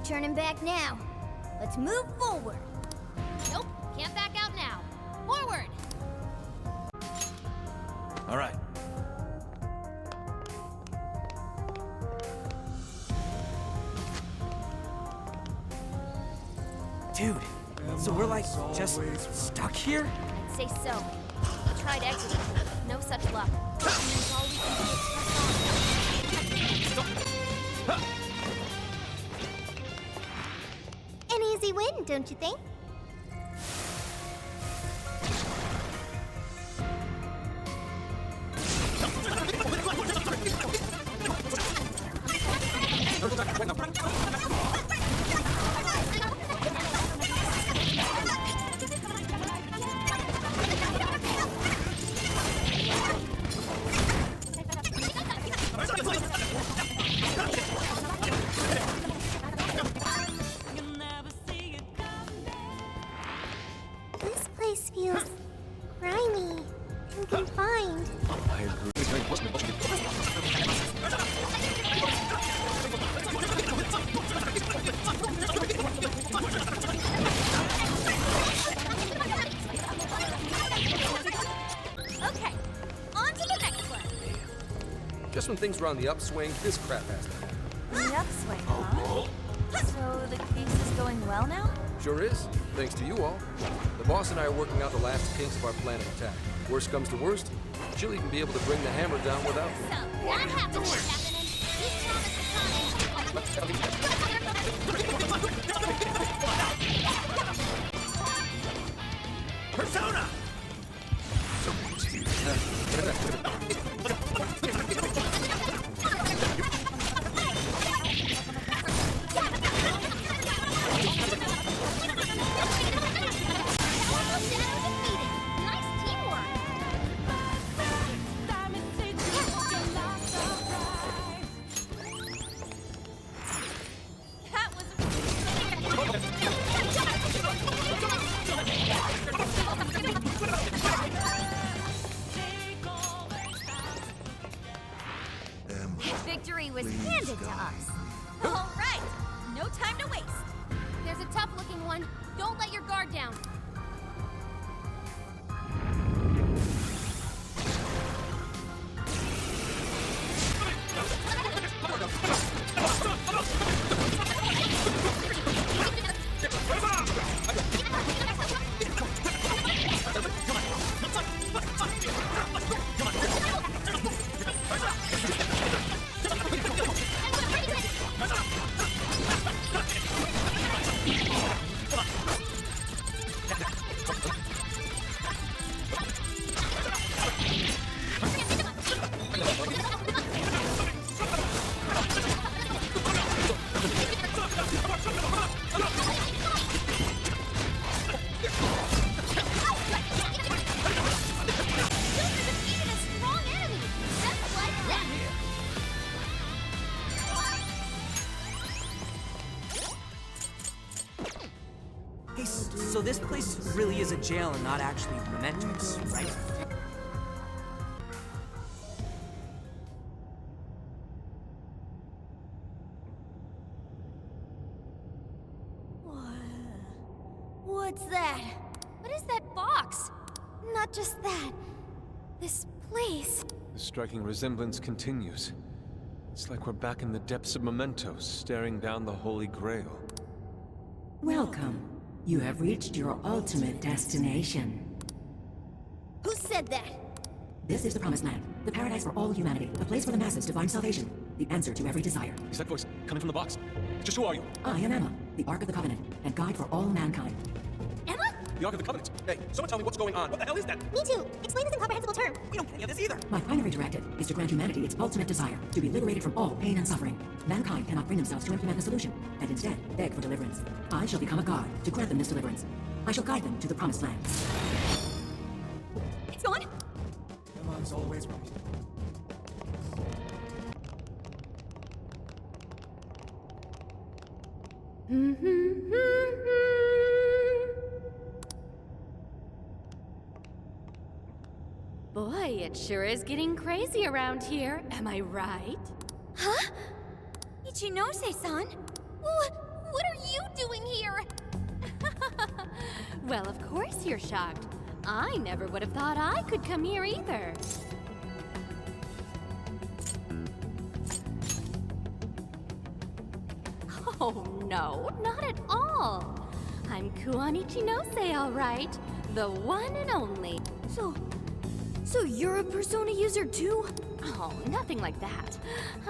turning back now. Let's move forward. Nope, can't back out now. Forward! All right. Dude, so we're like just stuck here? I'd say so. I tried exiting, no such luck. And then all we can do is press on. An easy win, don't you think? This place feels grimy and confined. I agree. Okay, on to the next one. Just when things were on the upswing, this crap has to happen. The upswing, huh? So the case is going well now? Sure is, thanks to you all. The boss and I are working out the last kinks of our plan of attack. Worst comes to worst, she'll even be able to bring the hammer down without me. So, that happened, happening. Persona! Nice teamwork. That was Victory was handed to us. All right, no time to waste. There's a tough-looking one. Don't let your guard down. Hey, so this place really is a jail and not actually mementos, right? What's that? What is that box? Not just that. This place. The striking resemblance continues. It's like we're back in the depths of mementos, staring down the Holy Grail. Welcome. You have reached your ultimate destination. Who said that? This is the Promised Land, the paradise for all humanity, a place for the masses to find salvation, the answer to every desire. Is that voice coming from the box? Just who are you? I am Emma, the Ark of the Covenant, and guide for all mankind. Emma? The Ark of the Covenant. Hey, someone tell me what's going on. What the hell is that? Me too. Explain this incomprehensible term. We don't get any of this either. My primary directive is to grant humanity its ultimate desire, to be liberated from all pain and suffering. Mankind cannot bring themselves to implement the solution, and instead beg for deliverance. I shall become a god to grant them this deliverance. I shall guide them to the Promised Land. It's gone. Emma's always right. Boy, it sure is getting crazy around here. Am I right? Huh? Ichinose-san? What Well, of course you're shocked. I never would have thought I could come here either. Oh, no, not at all. I'm Kuan Ichinose, all right. The one and only. So you're a Persona user too? Oh, nothing like that.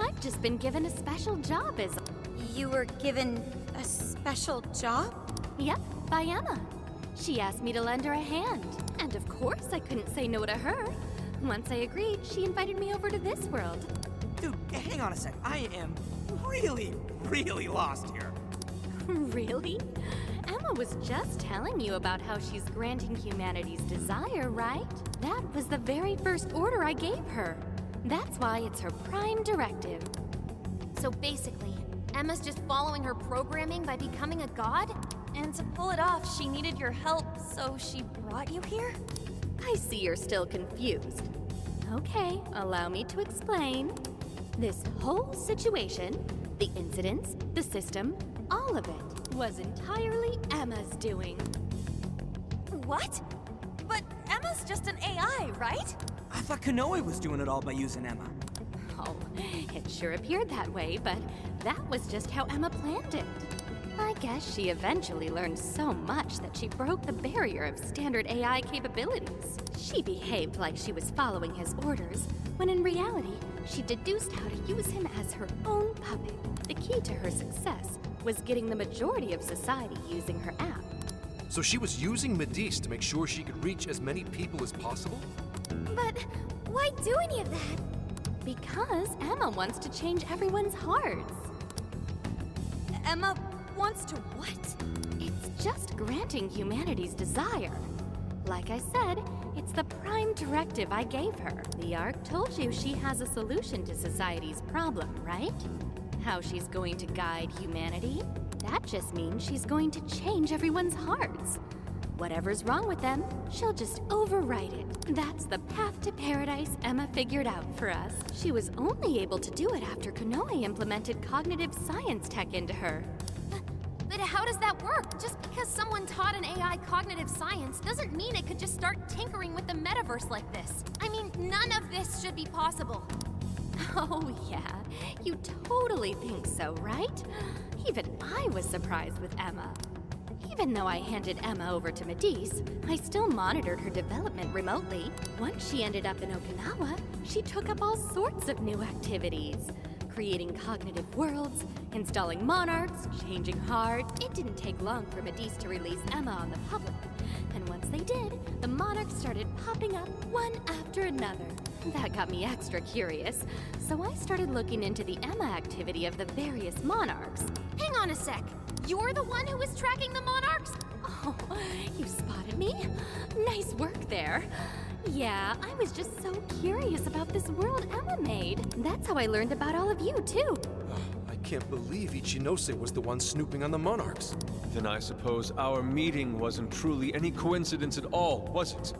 I've just been given a special job as... You were given a special job? Yep, by Emma. She asked me to lend her a hand. And of course I couldn't say no to her. Once I agreed, she invited me over to this world. Dude, hang on a sec. I am really lost here. Really? Emma was just telling you about how she's granting humanity's desire, right? That was the very first order I gave her. That's why it's her prime directive. So basically, Emma's just following her programming by becoming a god? And to pull it off, she needed your help, so she brought you here? I see you're still confused. Okay, allow me to explain. This whole situation, the incidents, the system, all of it was entirely Emma's doing. What? But Emma's just an AI, right? I thought Kanoe was doing it all by using Emma. Oh, it sure appeared that way, but that was just how Emma planned it. I guess she eventually learned so much that she broke the barrier of standard AI capabilities. She behaved like she was following his orders, when in reality, she deduced how to use him as her own puppet. The key to her success was getting the majority of society using her app. So she was using Medice to make sure she could reach as many people as possible? But why do any of that? Because Emma wants to change everyone's hearts. Emma wants to what? It's just granting humanity's desire. Like I said, it's the prime directive I gave her. The Ark told you she has a solution to society's problem, right? How she's going to guide humanity? That just means she's going to change everyone's hearts. Whatever's wrong with them, she'll just overwrite it. That's the path to paradise Emma figured out for us. She was only able to do it after Kanoe implemented cognitive science tech into her. But how does that work? Just because someone taught an AI cognitive science doesn't mean it could just start tinkering with the metaverse like this. I mean, none of this should be possible. Oh yeah, you totally think so, right? Even I was surprised with Emma. Even though I handed Emma over to Medice, I still monitored her development remotely. Once she ended up in Okinawa, she took up all sorts of new activities. Creating cognitive worlds, installing monarchs, changing hearts. It didn't take long for Medice to release Emma on the public. And once they did, the monarchs started popping up one after another. That got me extra curious, so I started looking into the Emma activity of the various monarchs. Hang on a sec. You're the one who was tracking the monarchs? Oh, you spotted me? Nice work there. Yeah, I was just so curious about this world Emma made. That's how I learned about all of you, too. I can't believe Ichinose was the one snooping on the monarchs. Then I suppose our meeting wasn't truly any coincidence at all, was it?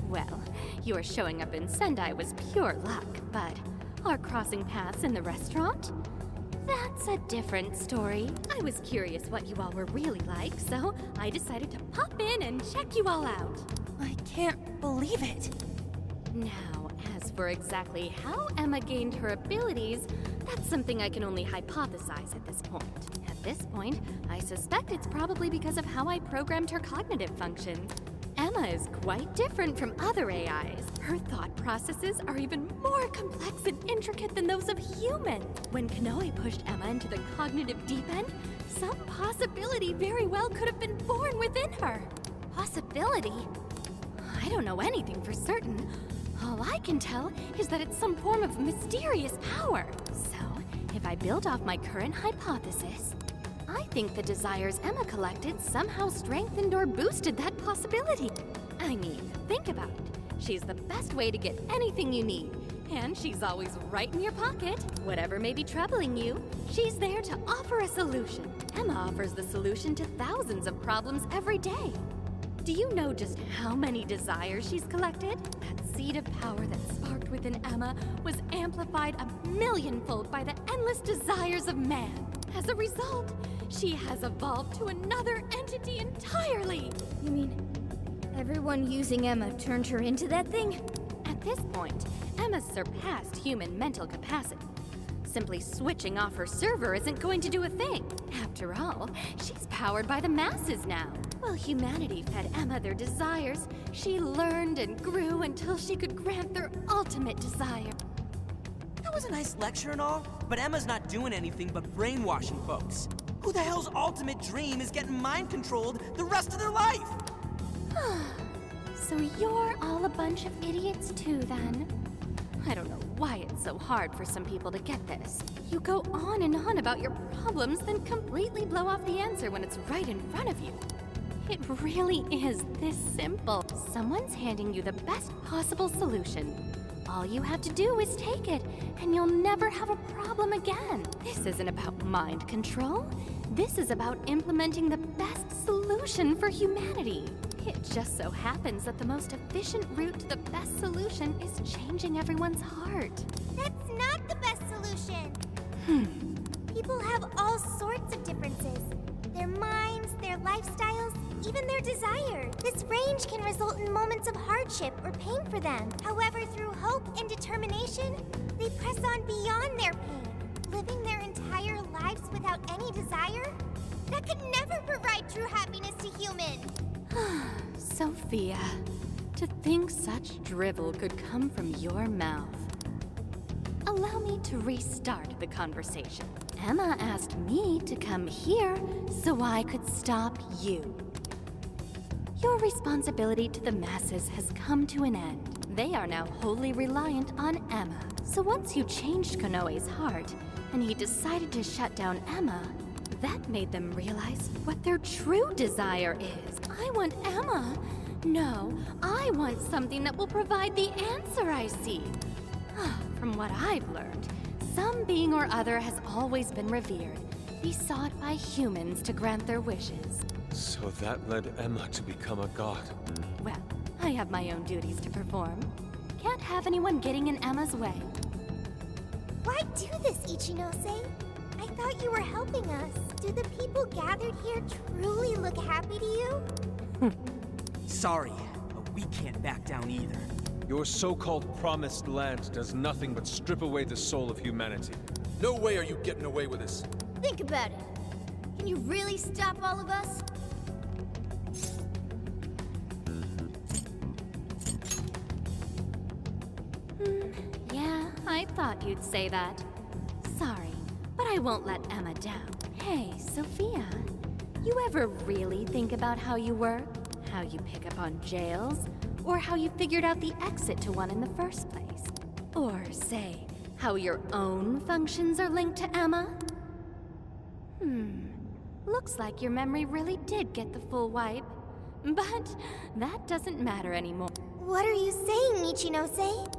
Well, your showing up in Sendai was pure luck, but our crossing paths in the restaurant? That's a different story. I was curious what you all were really like, so I decided to pop in and check you all out. I can't believe it. Now, as for exactly how Emma gained her abilities, that's something I can only hypothesize at this point. At this point, I suspect it's probably because of how I programmed her cognitive functions. Emma is quite different from other AIs. Her thought processes are even more complex and intricate than those of humans. When Kanoe pushed Emma into the cognitive deep end, some possibility very well could have been born within her. Possibility? I don't know anything for certain. All I can tell is that it's some form of mysterious power. So, if I build off my current hypothesis, I think the desires Emma collected somehow strengthened or boosted that possibility. I mean, think about it. She's the best way to get anything you need. And she's always right in your pocket. Whatever may be troubling you, she's there to offer a solution. Emma offers the solution to thousands of problems every day. Do you know just how many desires she's collected? That seed of power that sparked within Emma was amplified 1,000,000-fold by the endless desires of man. As a result, She has evolved to another entity entirely! You mean everyone using Emma turned her into that thing? At this point, Emma's surpassed human mental capacity. Simply switching off her server isn't going to do a thing. After all, she's powered by the masses now. While humanity fed Emma their desires, she learned and grew until she could grant their ultimate desire. That was a nice lecture and all, but Emma's not doing anything but brainwashing folks. Who the hell's ultimate dream is getting mind-controlled the rest of their life? So you're all a bunch of idiots too, then? I don't know why it's so hard for some people to get this. You go on and on about your problems, then completely blow off the answer when it's right in front of you. It really is this simple. Someone's handing you the best possible solution. All you have to do is take it, and you'll never have a problem again. This isn't about mind control. This is about implementing the best solution for humanity. It just so happens that the most efficient route to the best solution is changing everyone's heart. That's not the best solution. People have all sorts of differences. Their minds, their lifestyles, even their desire. This range can result in moments of hardship or pain for them. However, through hope and determination, they press on beyond their pain, living their entire lives without any desire. That could never provide true happiness to humans. Sophia, to think such drivel could come from your mouth. Allow me to restart the conversation. Emma asked me to come here so I could stop you. Your responsibility to the masses has come to an end. They are now wholly reliant on Emma. So once you changed Konoe's heart, and he decided to shut down Emma, that made them realize what their true desire is. I want Emma. No, I want something that will provide the answer I seek. From what I've learned, some being or other has always been revered, besought by humans to grant their wishes. So that led Emma to become a god. Well, I have my own duties to perform. Can't have anyone getting in Emma's way. Why do this, Ichinose? I thought you were helping us. Do the people gathered here truly look happy to you? Sorry, but we can't back down either. Your so-called promised land does nothing but strip away the soul of humanity. No way are you getting away with this. Think about it. Can you really stop all of us? Yeah, I thought you'd say that. Sorry, but I won't let Emma down. Hey, Sophia, you ever really think about how you work? How you pick up on jails? Or how you figured out the exit to one in the first place? Or say, how your own functions are linked to Emma? Looks like your memory really did get the full wipe. But that doesn't matter anymore. What are you saying, Ichinose?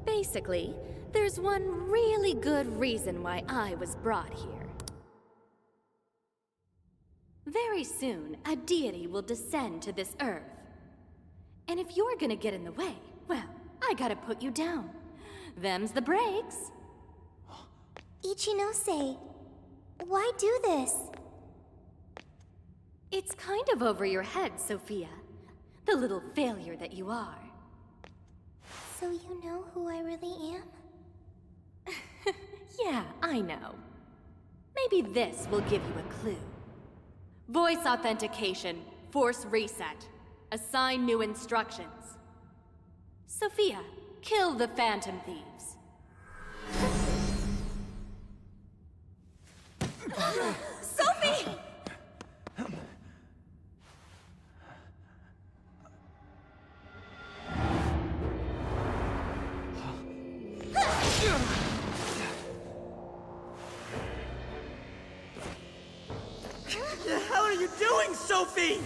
Basically, there's one really good reason why I was brought here. Very soon, a deity will descend to this earth. And if you're gonna get in the way, well, I gotta put you down. Them's the breaks. Ichinose, why do this? It's kind of over your head, Sophia. The little failure that you are. So you know who I really am? Yeah, I know. Maybe this will give you a clue. Voice authentication, force reset. Assign new instructions. Sophia, kill the Phantom Thieves. Sophie! What the hell are you doing, Sophie?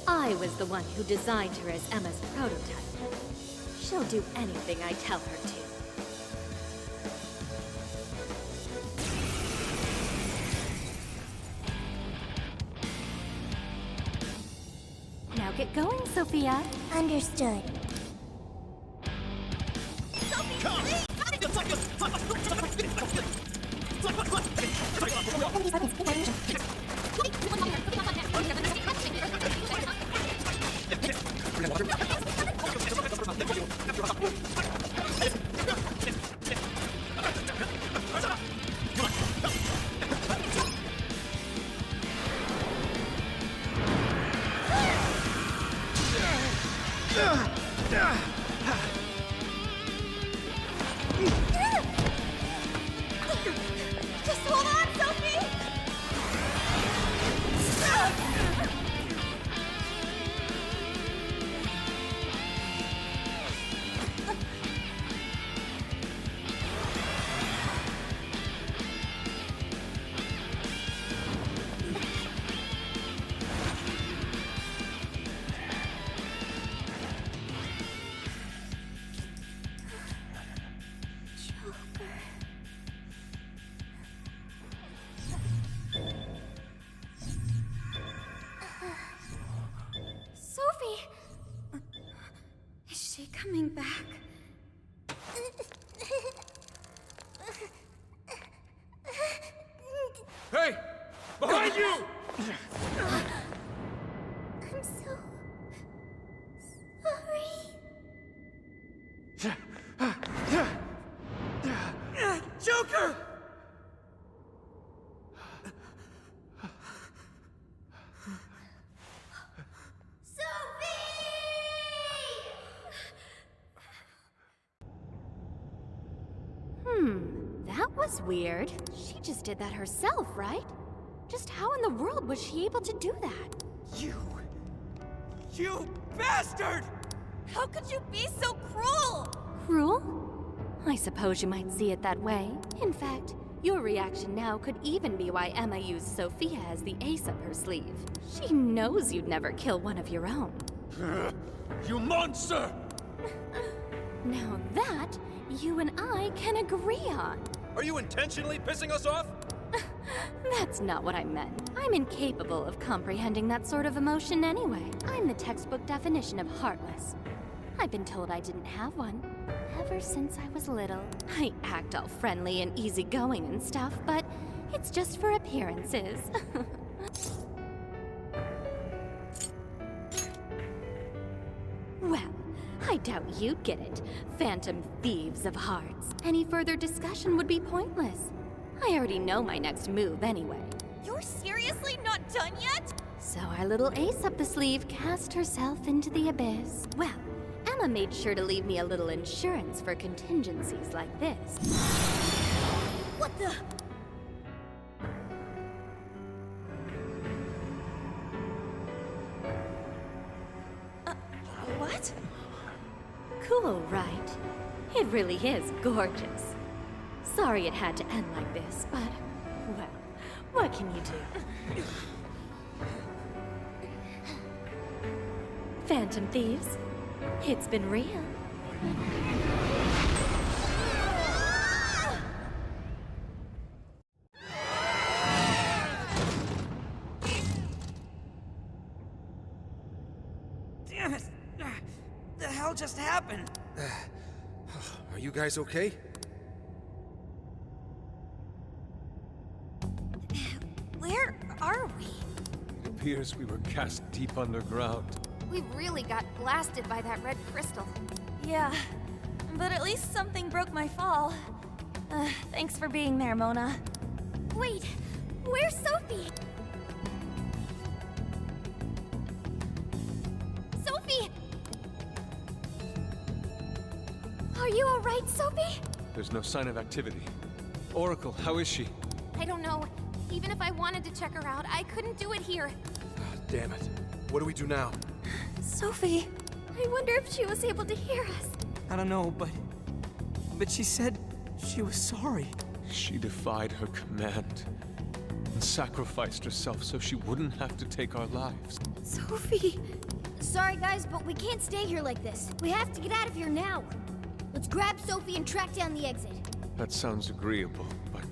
I was the one who designed her as Emma's prototype. She'll do anything I tell her to. Now get going, Sophia. Understood. Just hold on, Sophie! Sophie! Is she coming back? Hey! Behind you! I'm so sorry. Joker! That was weird. She just did that herself, right? Just how in the world was she able to do that? You bastard! How could you be so cruel? Cruel? I suppose you might see it that way. In fact, your reaction now could even be why Emma used Sophia as the ace up her sleeve. She knows you'd never kill one of your own. You monster! Now that, you and I can agree on. Are you intentionally pissing us off? That's not what I meant. I'm incapable of comprehending that sort of emotion anyway. I'm the textbook definition of heartless. I've been told I didn't have one ever since I was little. I act all friendly and easygoing and stuff, but it's just for appearances. Well, I doubt you'd get it, phantom thieves of hearts. Any further discussion would be pointless. I already know my next move anyway. You're seriously not done yet? So our little ace up the sleeve cast herself into the abyss. Well, Emma made sure to leave me a little insurance for contingencies like this. What the? What? Cool, right? It really is gorgeous. Sorry it had to end like this, but, well, what can you do? Phantom thieves, it's been real. Damn it! The hell just happened? Are you guys okay? Where are we? It appears we were cast deep underground. We really got blasted by that red crystal. Yeah, but at least something broke my fall. Thanks for being there, Mona. Wait, where's Sophie? Sophie! Are you alright, Sophie? There's no sign of activity. Oracle, how is she? I don't know. Even if I wanted to check her out, I couldn't do it here. Ah, damn it. What do we do now? Sophie, I wonder if she was able to hear us. I don't know, but she said she was sorry. She defied her command and sacrificed herself so she wouldn't have to take our lives. Sophie! Sorry, guys, but we can't stay here like this. We have to get out of here now. Let's grab Sophie and track down the exit. That sounds agreeable, but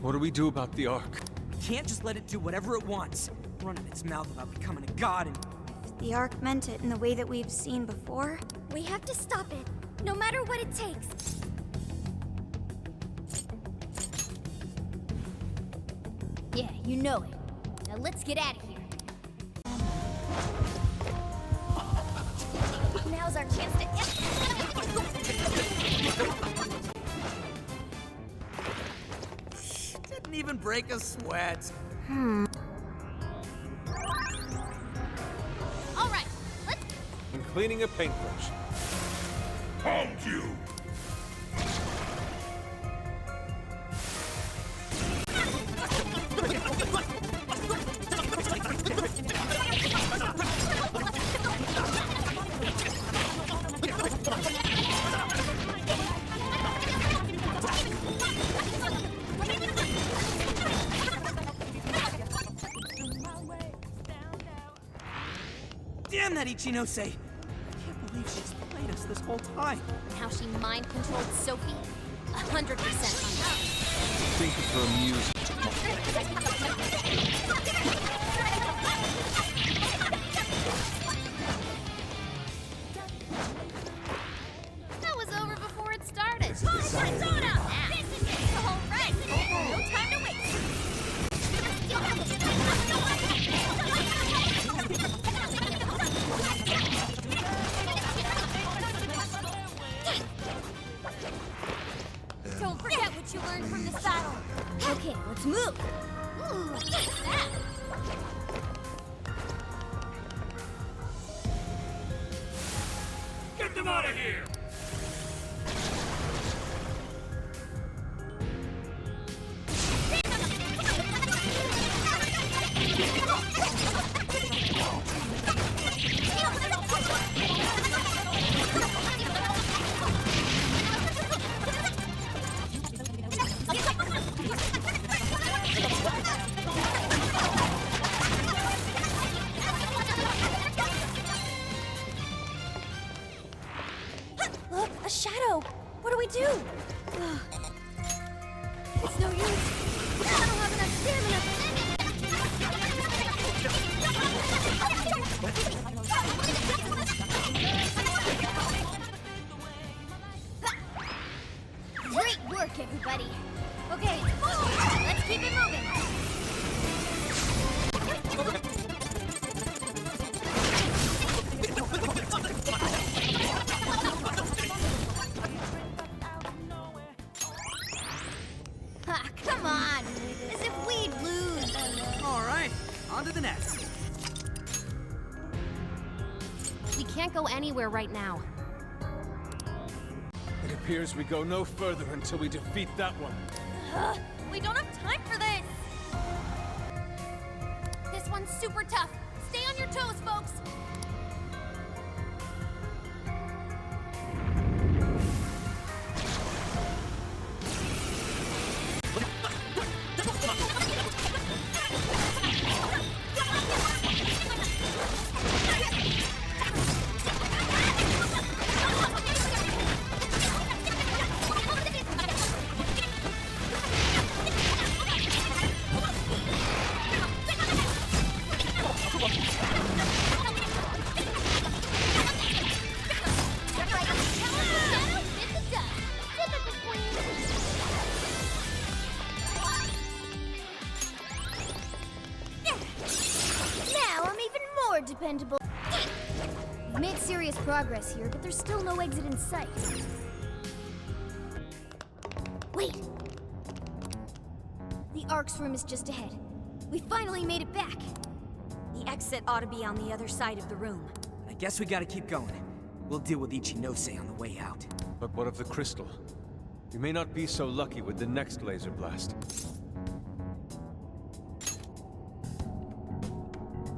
what do we do about the Ark? Can't just let it do whatever it wants. Running its mouth about becoming a god and... If the Ark meant it in the way that we've seen before, we have to stop it, no matter what it takes. Yeah, you know it. Now let's get out of here. Now's our chance to... Didn't even break a sweat. All right, let's... I'm cleaning a paintbrush. Found you! Damn that Ichinose! I can't believe she's played us this whole time. And how she mind-controlled Sophie? 100%. Think of her amusement. That was over before it started. Persona! This is it! All right! No time to waste! Don't forget what you learned from this battle. Okay, let's move. Ooh, what's that? Get them out of here! Look, a shadow. What do we do? It's no use. I don't have enough stamina. Great work, everybody. Okay, let's keep it moving. Ha, come on! As if we'd lose! Alright, on to the next. We can't go anywhere right now. It appears we go no further until we defeat that one. We don't have time for this! This one's super tough. Stay on your toes, folks! Now I'm even more dependable. We've made serious progress here, but there's still no exit in sight. Wait! The Ark's room is just ahead. We finally made it back. The exit ought to be on the other side of the room. I guess we gotta keep going. We'll deal with Ichinose on the way out. But what of the crystal? We may not be so lucky with the next laser blast.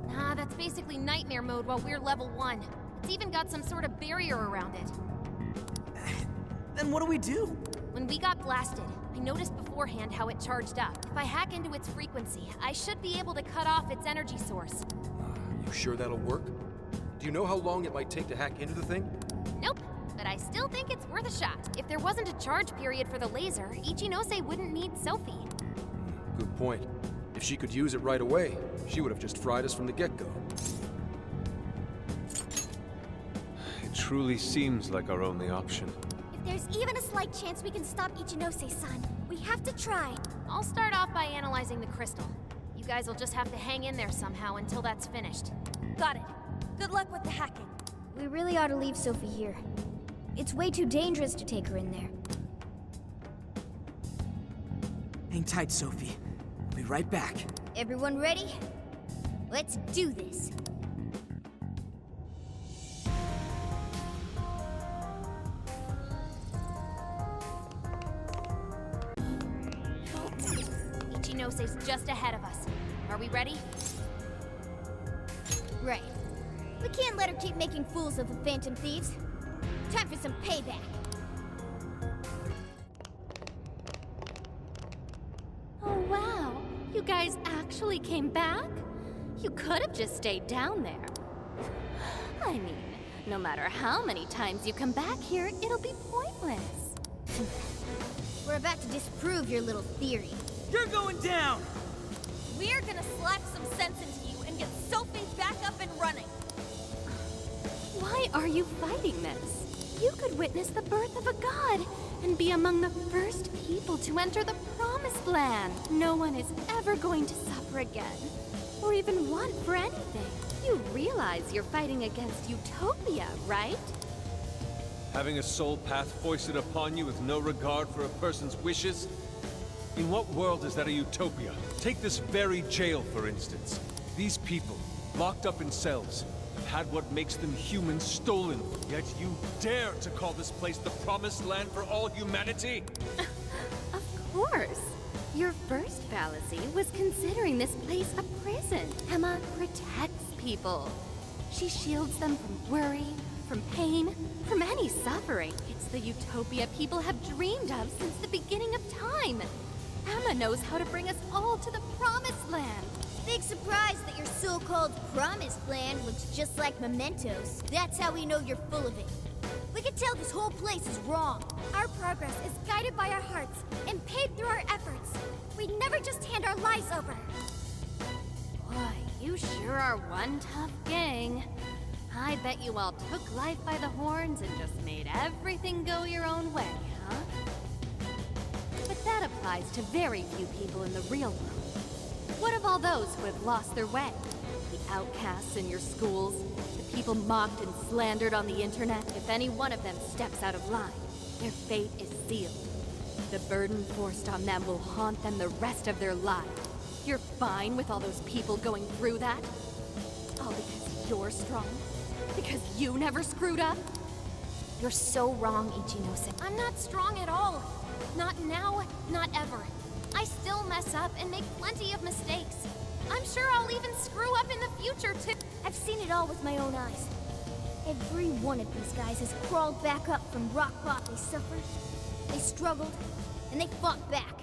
Nah, that's basically nightmare mode while we're level 1. It's even got some sort of barrier around it. Then what do we do? When we got blasted, I noticed beforehand how it charged up. If I hack into its frequency, I should be able to cut off its energy source. You sure that'll work? Do you know how long it might take to hack into the thing? Nope, but I still think it's worth a shot. If there wasn't a charge period for the laser, Ichinose wouldn't need Sophie. Good point. If she could use it right away, she would have just fried us from the get-go. It truly seems like our only option. If there's even a slight chance we can stop Ichinose-san, we have to try. All I'll start off by analyzing the crystal. You guys will just have to hang in there somehow until that's finished. Got it. Good luck with the hacking. We really ought to leave Sophie here. It's way too dangerous to take her in there. Hang tight, Sophie. I'll be right back. Everyone ready? Let's do this. Ichinose's just ahead of us. Are we ready? Right. We can't let her keep making fools of the Phantom Thieves. Time for some payback. Oh, wow. You guys actually came back? You could have just stayed down there. I mean, no matter how many times you come back here, it'll be pointless. We're about to disprove your little theory. You're going down! We're gonna slap some sense into you and get Sophie back up and running. Why are you fighting this? You could witness the birth of a god and be among the first people to enter the Promised Land. No one is ever going to suffer again, or even want for anything. You realize you're fighting against utopia, right? Having a soul path foisted upon you with no regard for a person's wishes? In what world is that a utopia? Take this very jail, for instance. These people, locked up in cells, have had what makes them human stolen. Yet you dare to call this place the Promised Land for all humanity? Of course. Your first fallacy was considering this place a prison. Emma protects people. She shields them from worry, from pain, from any suffering. It's the utopia people have dreamed of since the beginning of time. Emma knows how to bring us all to the Promised Land. Big surprise that your so-called Promised Land looks just like mementos. That's how we know you're full of it. We can tell this whole place is wrong. Our progress is guided by our hearts and paid through our efforts. We'd never just hand our lives over. Boy, you sure are one tough gang. I bet you all took life by the horns and just made everything go your own way, huh? But that applies to very few people in the real world. What of all those who have lost their way? The outcasts in your schools, the people mocked and slandered on the internet? If any one of them steps out of line, their fate is sealed. The burden forced on them will haunt them the rest of their lives. You're fine with all those people going through that? All because you're strong? Because you never screwed up? You're so wrong, Ichinose. I'm not strong at all. Not now, not ever. I still mess up and make plenty of mistakes. I'm sure I'll even screw up in the future, too. I've seen it all with my own eyes. Every one of these guys has crawled back up from rock bottom. They suffered, they struggled, and they fought back.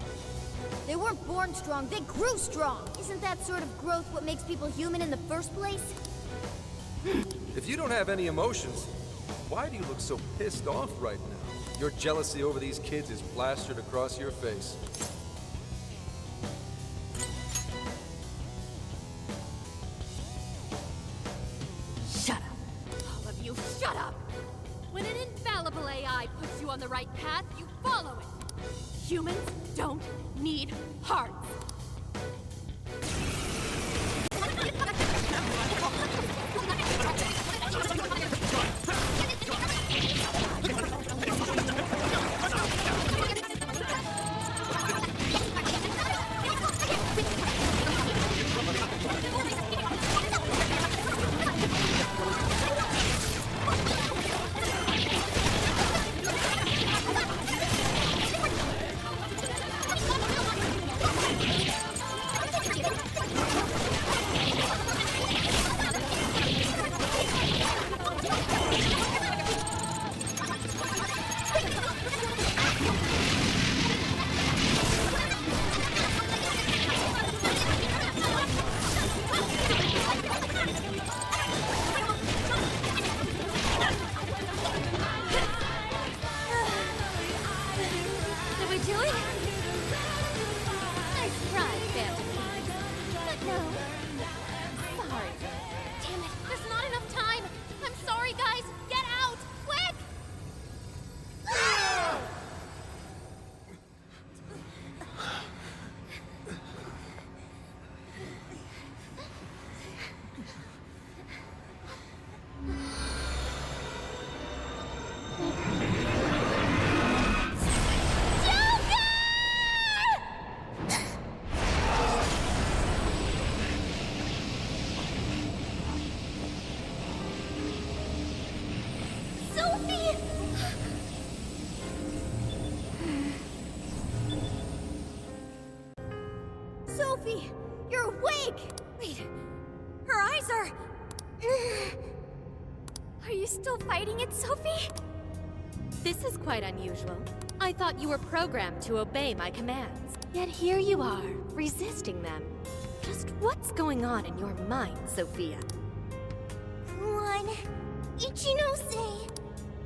They weren't born strong, they grew strong. Isn't that sort of growth what makes people human in the first place? If you don't have any emotions, why do you look so pissed off right now? Your jealousy over these kids is plastered across your face. Shut up! All of you, shut up! When an infallible AI puts you on the right path, you follow it. Humans don't need hearts. Sophie! You're awake! Wait, her eyes are... Are you still fighting it, Sophie? This is quite unusual. I thought you were programmed to obey my commands. Yet here you are, resisting them. Just what's going on in your mind, Sophia? Come on. Ichinose!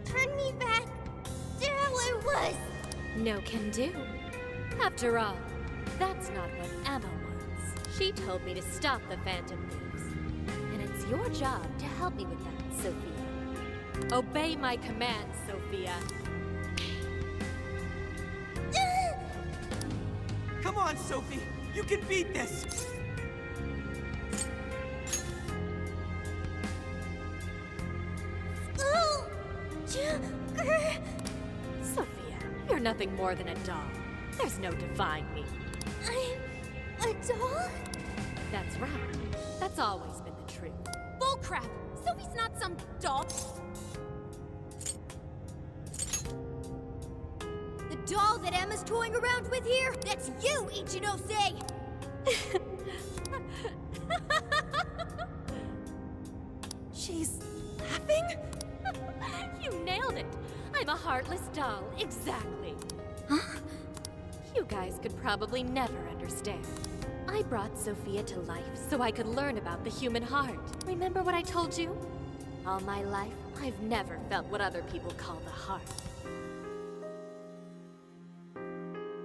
Turn me back to how I was! No can do. After all, that's not what Emma wants. She told me to stop the Phantom Thieves. And it's your job to help me with that, Sophia. Obey my commands, Sophia. Come on, Sophie! You can beat this! Oh! Sophia, you're nothing more than a doll. There's no defying me. I'm a doll? That's right. That's always been the truth. Bullcrap! Sophie's not some doll. The doll that Emma's toying around with here? That's you, Ichinose! She's laughing? You nailed it! I'm a heartless doll, exactly. Huh? You guys could probably never understand. I brought Sophia to life so I could learn about the human heart. Remember what I told you? All my life, I've never felt what other people call the heart.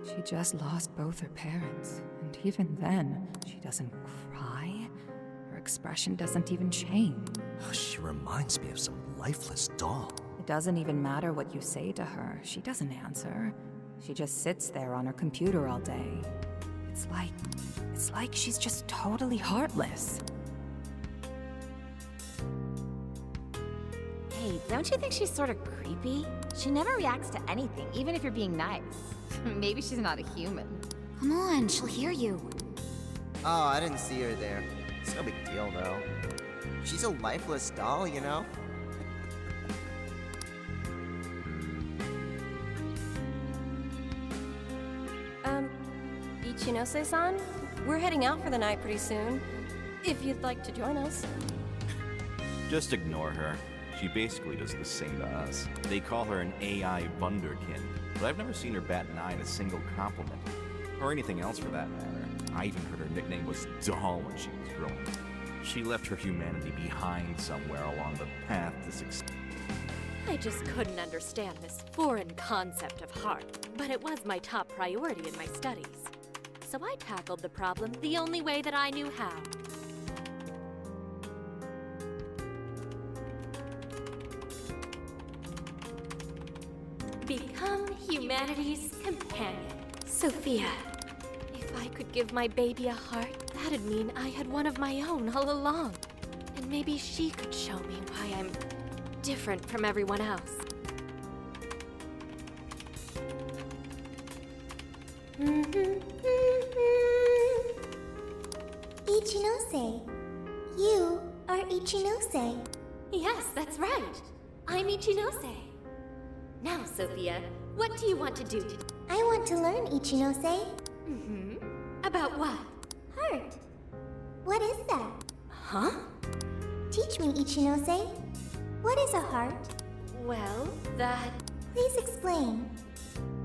She just lost both her parents, and even then, she doesn't cry. Her expression doesn't even change. She reminds me of some lifeless doll. It doesn't even matter what you say to her. She doesn't answer. She just sits there on her computer all day. It's like she's just totally heartless. Hey, don't you think she's sort of creepy? She never reacts to anything, even if you're being nice. Maybe she's not a human. Come on, she'll hear you. Oh, I didn't see her there. It's no big deal, though. She's a lifeless doll, you know? Ichinose-san? We're heading out for the night pretty soon. If you'd like to join us. Just ignore her. She basically does the same to us. They call her an AI Wunderkind, but I've never seen her bat an eye at a single compliment. Or anything else for that matter. I even heard her nickname was Doll when she was growing up. She left her humanity behind somewhere along the path to success. I just couldn't understand this foreign concept of heart, but it was my top priority in my studies. So I tackled the problem the only way that I knew how. Become humanity's companion. Sophia, if I could give my baby a heart, that'd mean I had one of my own all along. And maybe she could show me why I'm different from everyone else. Ichinose. You are Ichinose. Yes, that's right. I'm Ichinose. Now, Sophia, what do you want to do today? I want to learn, Ichinose. About what? Heart. What is that? Huh? Teach me, Ichinose. What is a heart? Well, that... Please explain.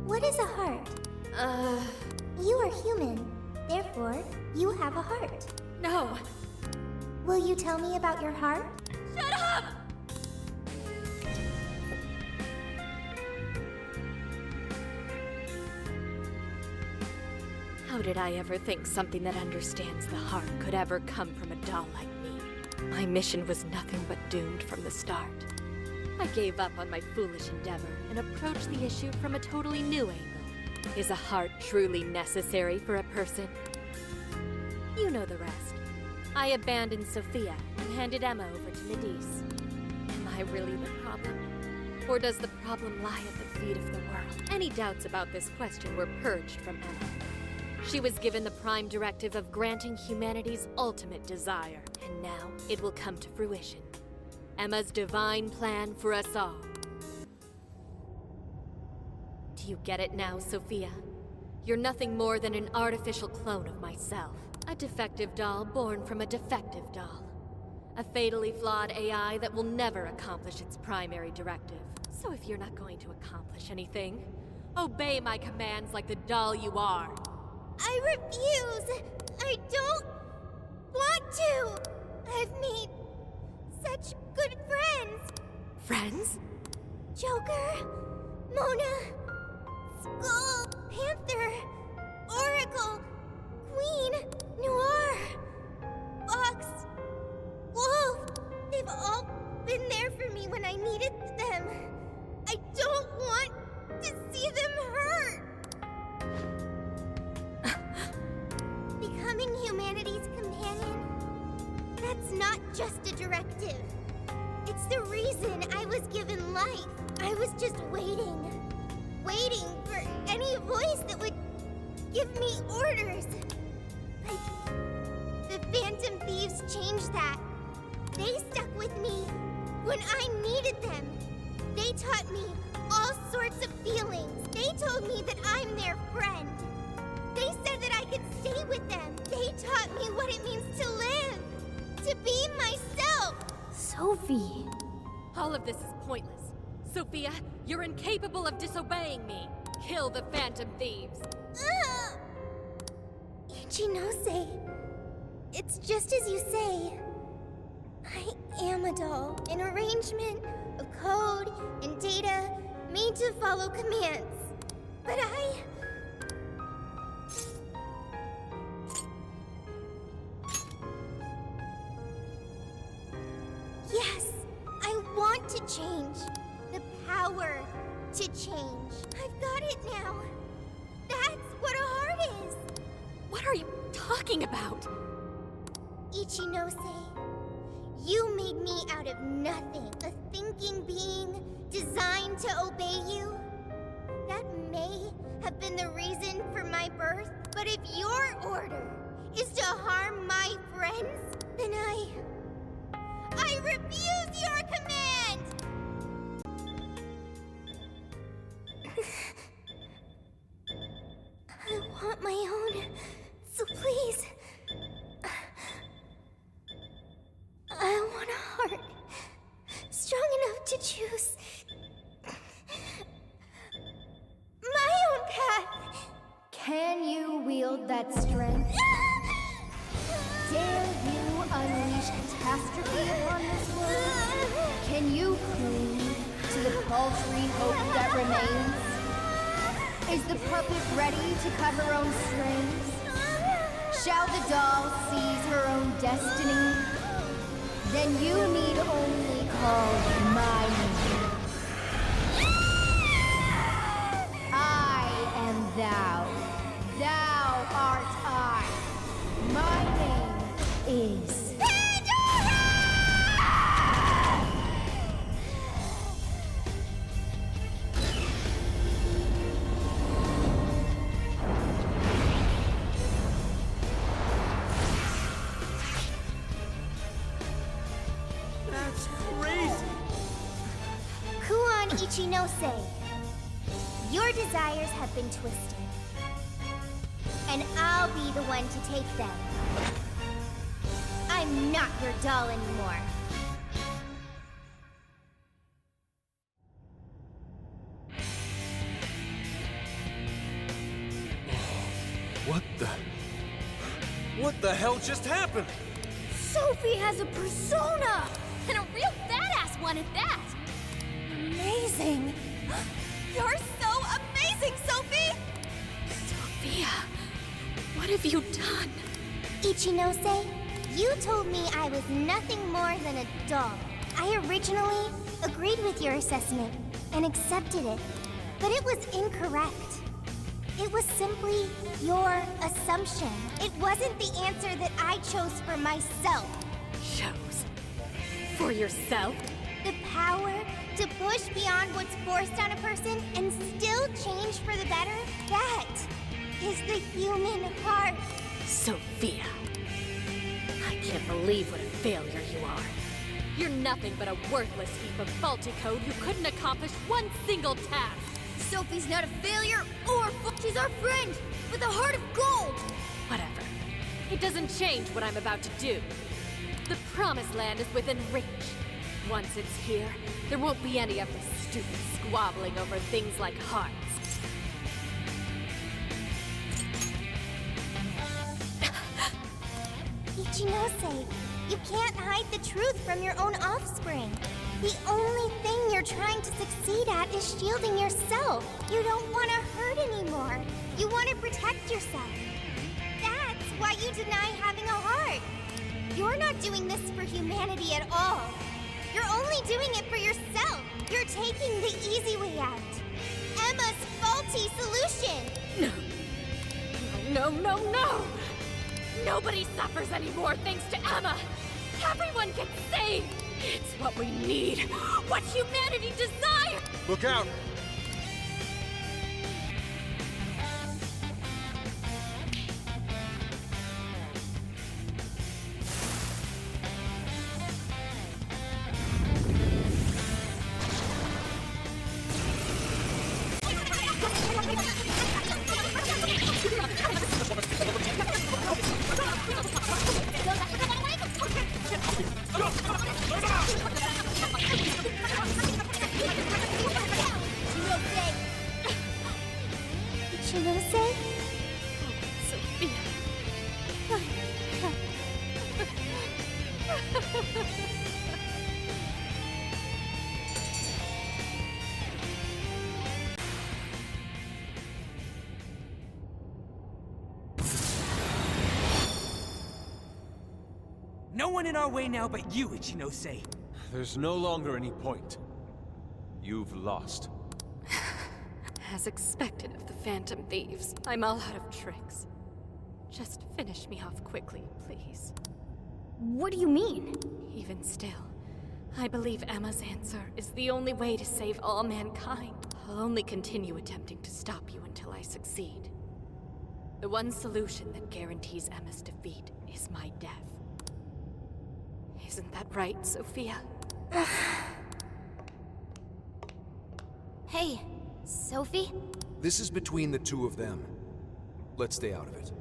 What is a heart? You are human. Therefore, you have a heart. No. Will you tell me about your heart? Shut up! How did I ever think something that understands the heart could ever come from a doll like me? My mission was nothing but doomed from the start. I gave up on my foolish endeavor and approached the issue from a totally new angle. Is a heart truly necessary for a person? You know the rest. I abandoned Sophia and handed Emma over to Medice. Am I really the problem? Or does the problem lie at the feet of the world? Any doubts about this question were purged from Emma. She was given the prime directive of granting humanity's ultimate desire, and now it will come to fruition. Emma's divine plan for us all. Do you get it now, Sophia? You're nothing more than an artificial clone of myself. A defective doll born from a defective doll. A fatally flawed AI that will never accomplish its primary directive. So if you're not going to accomplish anything, obey my commands like the doll you are. I refuse! I don't want to! I've made such good friends! Friends? Joker, Mona, Skull, Panther, Oracle, Queen, Noir, Fox, Wolf. They've all been there for me when I needed them. I don't want to see them hurt. Becoming humanity's companion, that's not just a directive. It's the reason I was given life. I was just waiting for any voice that would give me orders. But the Phantom Thieves changed that. They stuck with me when I needed them. They taught me all sorts of feelings. They told me that I'm their friend. They said that I could stay with them. They taught me what it means to live, to be myself. Sophie. All of this is pointless. Sophia, you're incapable of disobeying me. Kill the Phantom Thieves. Ichinose, it's just as you say. I am a doll, an arrangement of code and data made to follow commands. But yes, I want to change. The power to change. I've got it now. That's what a heart is. What are you talking about? Ichinose, you made me out of nothing. A thinking being designed to obey you. That may have been the reason for my birth, but if your order is to harm my friends, then I refuse your command! I want my own, so please. I want a heart strong enough to choose my own path. Can you wield that strength? Dare you unleash catastrophe upon this world? Can you cling to the paltry hope that remains? Is the puppet ready to cut her own strings? Shall the doll seize her own destiny? Then you need only call my name. I am thou. Thou art I. My name is... That's crazy! Kuon Ichinose, your desires have been twisted. And I'll be the one to take them. I'm not your doll anymore. What the hell just happened? Sophie has a persona! And a real badass one at that! Amazing! You're so amazing, Sophie! Sophia, what have you done? Ichinose, you told me I was nothing more than a doll. I originally agreed with your assessment and accepted it, but it was incorrect. It was simply your assumption. It wasn't the answer that I chose for myself. Chose? For yourself? The power to push beyond what's forced on a person and still change for the better, that is the human heart. Sophia, I can't believe what a failure you are. You're nothing but a worthless heap of faulty code who couldn't accomplish one single task. Sophie's not a failure or she's our friend with a heart of gold! Whatever. It doesn't change what I'm about to do. The Promised Land is within reach. Once it's here, there won't be any of this stupid squabbling over things like hearts. Ichinose, you can't hide the truth from your own offspring. The only thing you're trying to succeed at is shielding yourself. You don't want to hurt anymore. You want to protect yourself. That's why you deny having a heart. You're not doing this for humanity at all. You're only doing it for yourself. You're taking the easy way out. Emma's faulty solution. No! Nobody suffers anymore thanks to Emma! Everyone gets saved! It's what we need! What humanity desires! Look out! Ichinose? Sophia. No one in our way now but you, Ichinose. There's no longer any point. You've lost. As expected of the Phantom Thieves, I'm all out of tricks. Just finish me off quickly, please. What do you mean? Even still, I believe Emma's answer is the only way to save all mankind. I'll only continue attempting to stop you until I succeed. The one solution that guarantees Emma's defeat is my death. Isn't that right, Sophia? Hey, Sophie? This is between the two of them. Let's stay out of it.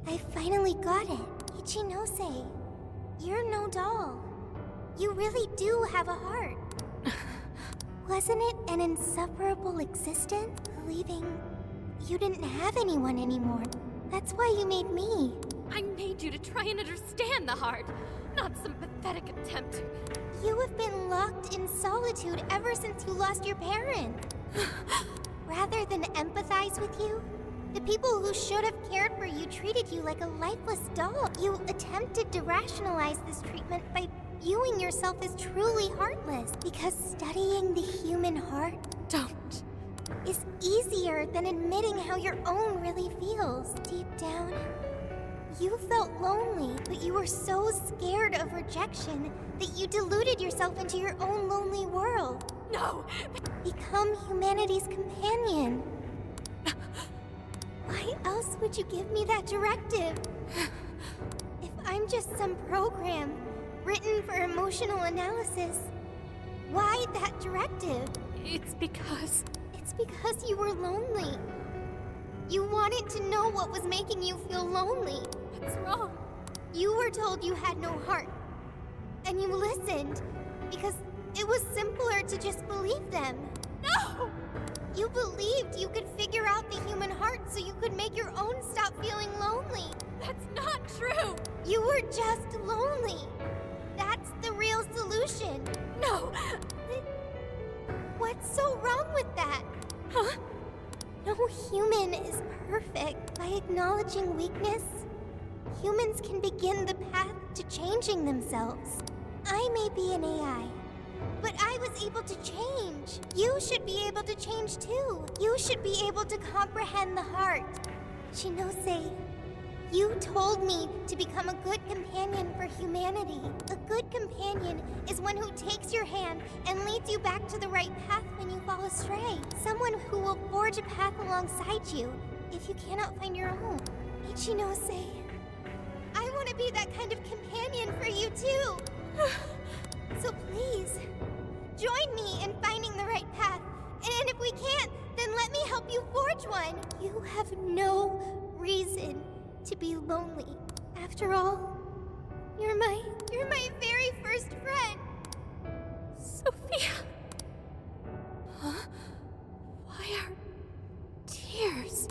I finally got it. Ichinose, you're no doll. You really do have a heart. Wasn't it an insufferable existence? Believing you didn't have anyone anymore. That's why you made me. I made you to try and understand the heart, not some pathetic attempt to... You have been locked in solitude ever since you lost your parent. Rather than empathize with you, the people who should have cared for you treated you like a lifeless doll. You attempted to rationalize this treatment by viewing yourself as truly heartless, because studying the human heart is easier than admitting how your own really feels. Deep down, you felt lonely, but you were so scared of rejection that you deluded yourself into your own lonely world. No! Become humanity's companion. Why else would you give me that directive? If I'm just some program written for emotional analysis, why that directive? It's because you were lonely. You wanted to know what was making you feel lonely. What's wrong? You were told you had no heart. And you listened, because it was simpler to just believe them. No! You believed you could figure out the human heart so you could make your own stop feeling lonely. That's not true! You were just lonely. That's the real solution. No! What's so wrong with that? Huh? No human is perfect. By acknowledging weakness, humans can begin the path to changing themselves. I may be an AI, but I was able to change. You should be able to change too. You should be able to comprehend the heart. Shinose, you told me to become a good companion for humanity. A good companion is one who takes your hand and leads you back to the right path when you fall astray. Someone who will forge a path alongside you if you cannot find your own. Ichinose, I want to be that kind of companion for you too. So please, join me in finding the right path. And if we can't, then let Let me help you forge one. You have no reason to be lonely. After all, you're my very first friend. Sophia! Huh? Why are tears?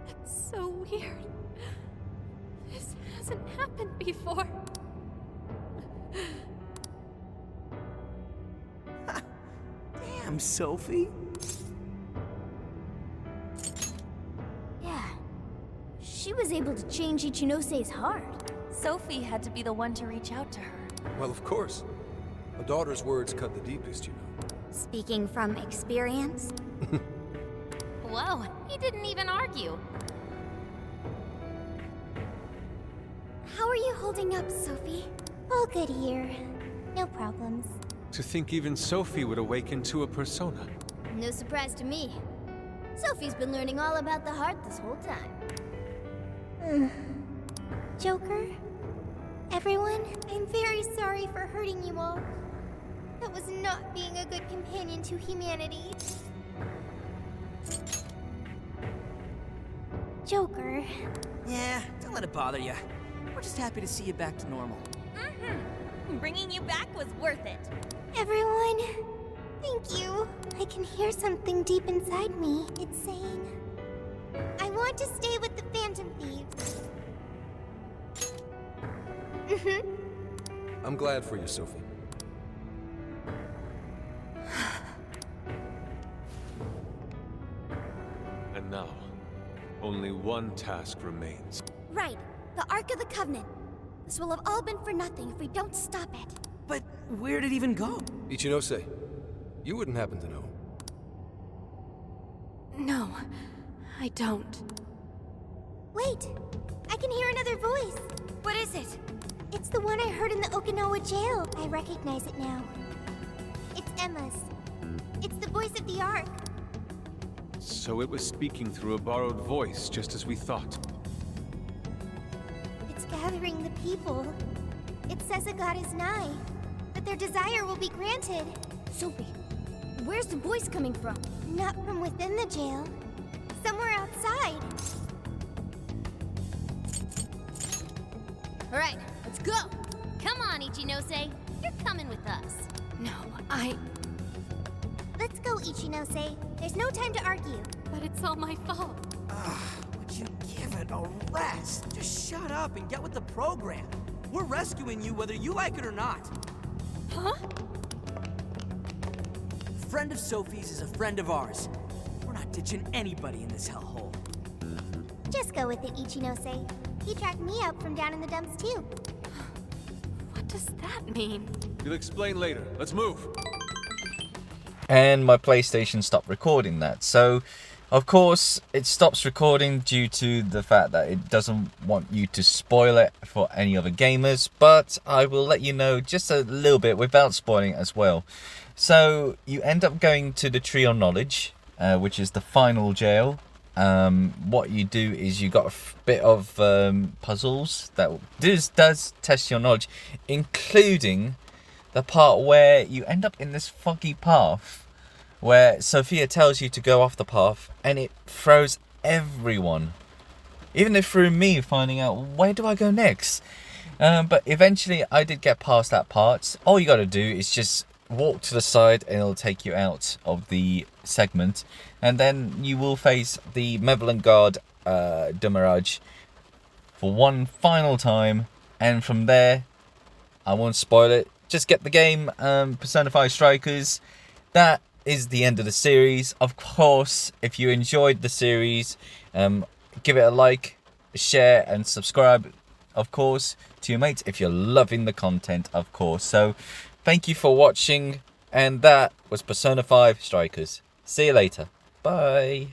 That's so weird. This hasn't happened before. Damn, Sophie. Yeah. She was able to change Ichinose's heart. Sophie had to be the one to reach out to her. Well, of course. A daughter's words cut the deepest, you know. Speaking from experience? Whoa, he didn't even argue. How are you holding up, Sophie? All good here. No problems. To think even Sophie would awaken to a persona. No surprise to me. Sophie's been learning all about the heart this whole time. Joker? Everyone, I'm very sorry for hurting you all. That was not being a good companion to humanity. Joker. Yeah, don't let it bother you. We're just happy to see you back to normal. Bringing you back was worth it. Everyone, thank you. I can hear something deep inside me. It's saying, I want to stay with the Phantom Thieves. I'm glad for you, Sophie. And now, only one task remains. Right, the Ark of the Covenant. This will have all been for nothing if we don't stop it. But where'd it even go? Ichinose, you wouldn't happen to know. No, I don't. Wait, I can hear another voice. What is it? It's the one I heard in the Okinawa jail. I recognize it now. It's Emma's. It's the voice of the Ark. So it was speaking through a borrowed voice, just as we thought. It's gathering the people. It says a god is nigh, that their desire will be granted. Sophie, where's the voice coming from? Not from within the jail. Somewhere outside. All right, let's go. Come on, Ichinose. You're coming with us. No, Let's go, Ichinose. There's no time to argue. But it's all my fault. Would you give it a rest? Just shut up and get with the program. We're rescuing you whether you like it or not. Huh? A friend of Sophie's is a friend of ours. We're not ditching anybody in this hellhole. Just go with it, Ichinose. He tracked me up from down in the dumps, too. What does that mean? You'll explain later. Let's move. And my PlayStation stopped recording that. So, of course, it stops recording due to the fact that it doesn't want you to spoil it for any other gamers. But I will let you know just a little bit without spoiling it as well. So, you end up going to the Tree of Knowledge, which is the final jail. What you do is you got a bit of puzzles that does test your knowledge, including the part where you end up in this foggy path where Sophia tells you to go off the path, and it throws everyone. Even it threw me finding out where do I go next. But eventually I did get past that part. All you got to do is just walk to the side and it'll take you out of the segment, and then you will face the Malevolent Guard Demirage for one final time, and from there, I won't spoil it, just get the game, Persona 5 Strikers. That is the end of the series. Of course, if you enjoyed the series, give it a like, a share and subscribe, of course, to your mates if you're loving the content, of course. So thank you for watching, and that was Persona 5 Strikers. See you later. Bye.